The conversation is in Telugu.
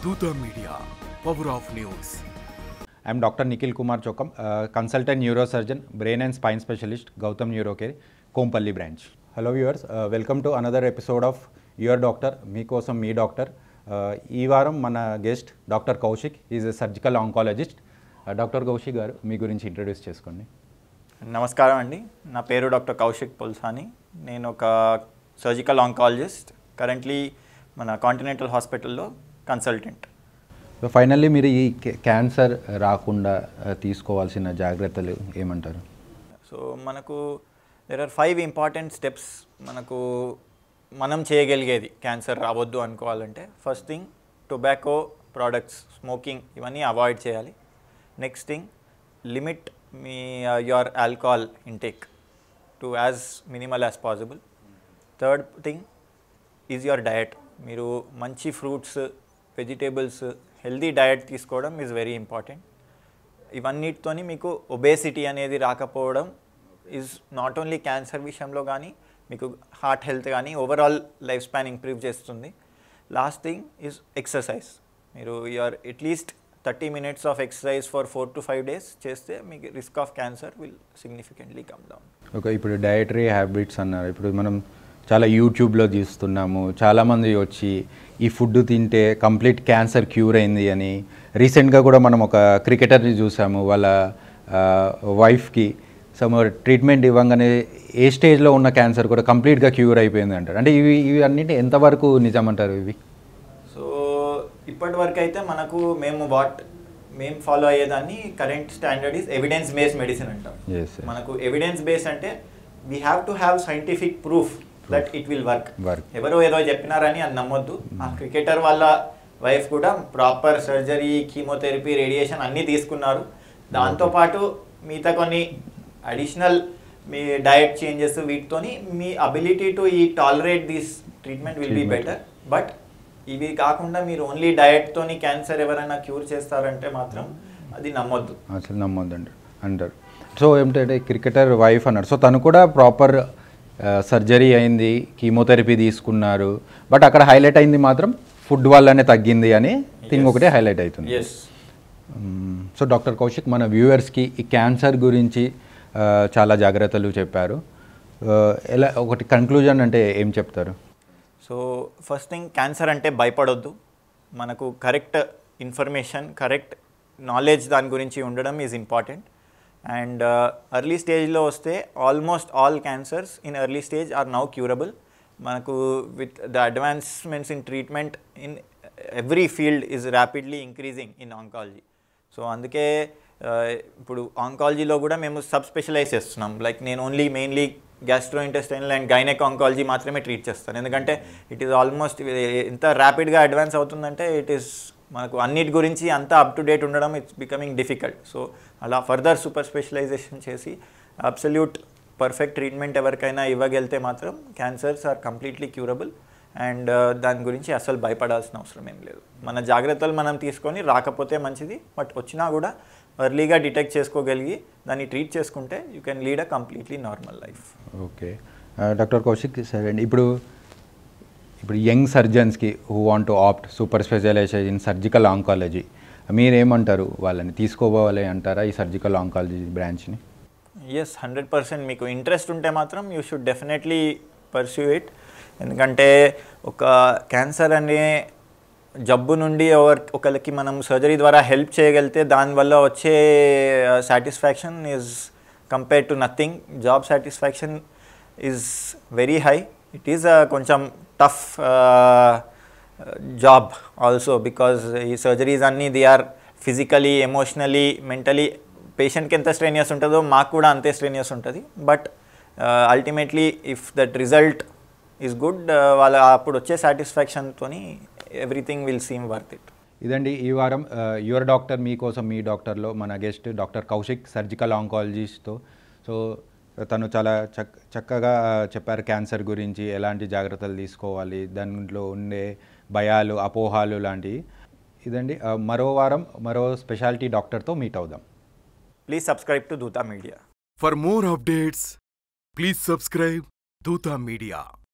Dutta Media, Power of News. I am Dr. Nikhil Kumar Chokam, consultant neurosurgeon, brain and spine specialist, Gautam Neurocare, Kompalli branch. Hello viewers, welcome to another episode of Your Doctor, మీకోసం మీ డాక్టర్. ఈ వారం మన guest doctor Kaushik, is a surgical oncologist. Doctor Kaushik గారు మీ గురించి ఇంట్రడ్యూస్ చేసుకోండి. నమస్కారం అండి, నా పేరు డాక్టర్ కౌశిక్ పుల్సాని. నేను ఒక సర్జికల్ ఆంకాలజిస్ట్, కరెంట్లీ మన కాంటినెంటల్ హాస్పిటల్లో కన్సల్టెంట్. సో ఫైనల్లీ మీరు ఈ క్యాన్సర్ రాకుండా తీసుకోవాల్సిన జాగ్రత్తలు ఏమంటారు? సో మనకు దెర్ ఆర్ 5 ఇంపార్టెంట్ స్టెప్స్ మనం చేయగలిగేది క్యాన్సర్ రావద్దు అనుకోవాలంటే. First thing, tobacco products, smoking ఇవన్నీ అవాయిడ్ చేయాలి. నెక్స్ట్ థింగ్, లిమిట్ మీ your alcohol intake to as minimal as possible. Third thing is your diet. మీరు మంచి ఫ్రూట్స్, వెజిటేబుల్స్, హెల్దీ డయట్ తీసుకోవడం ఈజ్ వెరీ ఇంపార్టెంట్. ఇవన్నిటితో మీకు ఒబేసిటీ అనేది రాకపోవడం ఈజ్ నాట్ ఓన్లీ క్యాన్సర్ విషయంలో కానీ మీకు హార్ట్ హెల్త్ కానీ ఓవరాల్ లైఫ్ స్పాన్ ఇంప్రూవ్ చేస్తుంది. Last thing is exercise. మీరు you are at least 30 minutes of exercise for 4 to 5 days చేస్తే మీకు risk of cancer will significantly come down. Okay, ఇప్పుడు డయటరీ హ్యాబిట్స్ అన్నారు. ఇప్పుడు మనం చాలా యూట్యూబ్లో చూస్తున్నాము, చాలామంది వచ్చి ఈ ఫుడ్ తింటే కంప్లీట్ క్యాన్సర్ క్యూర్ అయింది అని. రీసెంట్గా కూడా మనం ఒక క్రికెటర్ని చూసాము, వాళ్ళ వైఫ్కి సమ్ ట్రీట్మెంట్ ఇవ్వగానే ఏ స్టేజ్లో ఉన్న క్యాన్సర్ కూడా కంప్లీట్గా క్యూర్ అయిపోయింది అంటారు. అంటే ఇవి అన్నింటి ఎంతవరకు నిజమంటారు ఇవి? సో ఇప్పటి వరకు అయితే మేము ఫాలో అయ్యేదాన్ని current standard is evidence based medicine అంటాం. మనకు ఎవిడెన్స్ బేస్ అంటే we have to have scientific proof that it will work. ఎవరో ఏదో చెప్పినారని అది నమ్మొద్దు. ఆ క్రికెటర్ వాళ్ళ వైఫ్ కూడా ప్రాపర్ సర్జరీ, కీమోథెరపీ, రేడియేషన్ అన్నీ తీసుకున్నారు. దాంతోపాటు మిగతా కొన్ని అడిషనల్ మీ డయట్ చేంజెస్ వీటితోని మీ అబిలిటీ టు ఈ tolerate this treatment will be better. But ఇవి కాకుండా మీరు ఓన్లీ డయట్తోని క్యాన్సర్ ఎవరైనా క్యూర్ చేస్తారంటే మాత్రం అది నమ్మొద్దు, అసలు నమ్మొద్దు అంటారు. సో ఏమిటంటే క్రికెటర్ వైఫ్ అన్నారు, సో తను కూడా ప్రాపర్ సర్జరీ అయింది, కీమోథెరపీ తీసుకున్నారు, బట్ అక్కడ హైలైట్ అయింది మాత్రం ఫుడ్ వల్లనే తగ్గింది అని థింగ్ ఒకటే హైలైట్ అవుతుంది. సో డాక్టర్ కౌశిక్, మన వ్యూవర్స్కి ఈ క్యాన్సర్ గురించి చాలా జాగ్రత్తలు చెప్పారు. ఎలా ఒకటి కన్క్లూజన్ అంటే ఏం చెప్తారు? సో ఫస్ట్ థింగ్, క్యాన్సర్ అంటే భయపడొద్దు. మనకు కరెక్ట్ ఇన్ఫర్మేషన్, కరెక్ట్ నాలెడ్జ్ దాని గురించి ఉండడం ఈజ్ ఇంపార్టెంట్. అండ్ ఎర్లీ స్టేజ్లో వస్తే almost all cancers in early stage are now curable. మనకు with the advancements in treatment in every field is rapidly increasing in oncology. So అందుకే ఇప్పుడు ఆంకాలజీలో కూడా మేము సబ్ స్పెషలైజ్ చేస్తున్నాం. లైక్ నేను mainly gastrointestinal and gynaec oncology మాత్రమే ట్రీట్ చేస్తాను. ఎందుకంటే ఇట్ ఈస్ ఆల్మోస్ట్ ఎంత ర్యాపిడ్గా అడ్వాన్స్ అవుతుందంటే మనకు అన్నిటి గురించి అంతా అప్ టు డేట్ ఉండడం ఇట్స్ బికమింగ్ డిఫికల్ట్. సో అలా ఫర్దర్ సూపర్ స్పెషలైజేషన్ చేసి అబ్సల్యూట్ పర్ఫెక్ట్ ట్రీట్మెంట్ ఎవరికైనా ఇవ్వగలిగితే మాత్రం cancers are completely curable. And దాని గురించి అసలు భయపడాల్సిన అవసరం ఏం లేదు. మన జాగ్రత్తలు మనం తీసుకొని రాకపోతే మంచిది, బట్ వచ్చినా కూడా ఎర్లీగా డిటెక్ట్ చేసుకోగలిగి దాన్ని ట్రీట్ చేసుకుంటే you can lead a completely normal life. Okay doctor Kaushik, సరే అండి. ఇప్పుడు యంగ్ సర్జన్స్కి who want to opt super specialisation in surgical oncology, మీరేమంటారు? వాళ్ళని తీసుకోవాలి అంటారా ఈ సర్జికల్ ఆంకాలజీ బ్రాంచ్ని? ఎస్, 100%. మీకు ఇంట్రెస్ట్ ఉంటే మాత్రం you should definitely pursue it. ఎందుకంటే ఒక క్యాన్సర్ అనే జబ్బు నుండి ఒకరికి మనం సర్జరీ ద్వారా హెల్ప్ చేయగలిగితే దానివల్ల వచ్చే satisfaction is compare to nothing. Job satisfaction is very high. It is కొంచెం టఫ్ జాబ్ ఆల్సో, బికాజ్ ఈ సర్జరీస్ అన్నీ they are physically, emotionally, mentally పేషెంట్కి ఎంత స్ట్రెయినియస్ ఉంటుందో మాకు కూడా అంతే స్ట్రెయినియస్ ఉంటుంది. But ultimately if that result is good, వాళ్ళ అప్పుడు వచ్చే సాటిస్ఫాక్షన్తో everything will seem worth it. ఇదండి ఈ వారం యువర్ డాక్టర్ మీకోసం మీ డాక్టర్లో మన గెస్ట్ డాక్టర్ కౌశిక్, సర్జికల్ ఆంకాలజిస్ట్తో. సో తను చాలా చక్కగా చెప్పారు క్యాన్సర్ గురించి, ఎలాంటి జాగ్రత్తలు తీసుకోవాలి, దాంట్లో ఉండే భయాలు, అపోహాలు లాంటివి. ఇదండి, మరో వారం మరో స్పెషాలిటీ డాక్టర్తో మీట్ అవుదాం. Please subscribe to Dootha media. For more updates, please subscribe Dutta Media.